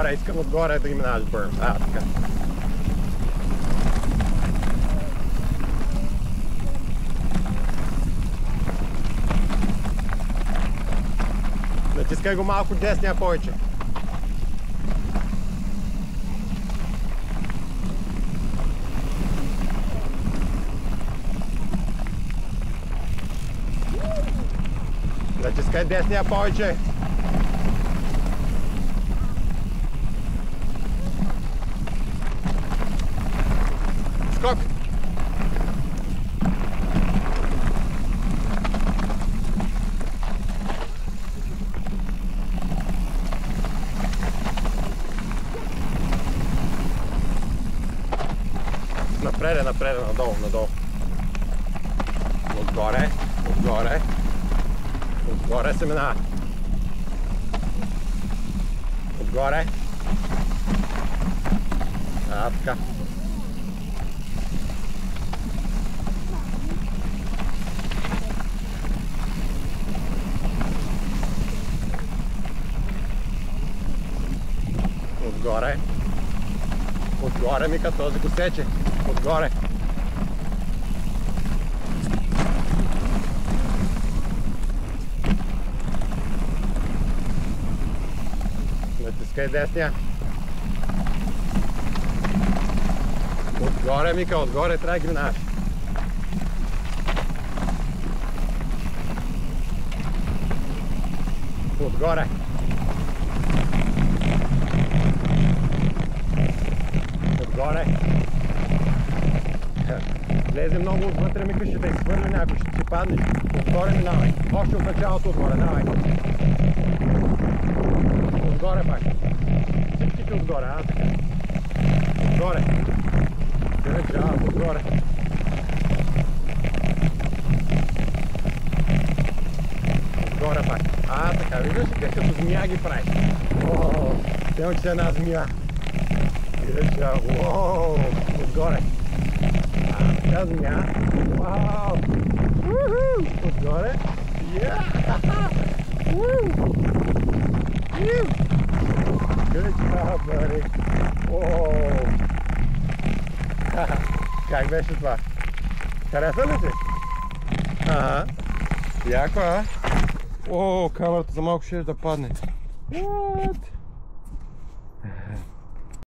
Отгоре, искам отгоре да ги минаваш бърн. Така. Натискай го малко десния повече. Натискай десния повече. Скок! Напред, надолу, надолу. Отгоре, отгоре. Отгоре се минава. Отгоре. Така. Отгоре. Отгоре, Мика, този го сече. Отгоре. Натискай десния. Отгоре, Мика, отгоре трябва да ги минаваш. Отгоре. Отгоре. Влезе много отвътре, Мика, ще те изхвърли някой, ще си паднеш. Отгоре минавай. Още от началото отгоре, давай. Отгоре пак. Всичките отгоре, така. Отгоре. Отгоре. Отгоре пак. Така, виждаш ли как като змия ги правиш? Тема, че е една змия. Виждаш, отгоре. Така змия. Вау! Отгоре. Good job, buddy. Как беше това? Хареса ли си? Яко, камерата за малко ще да падне. What?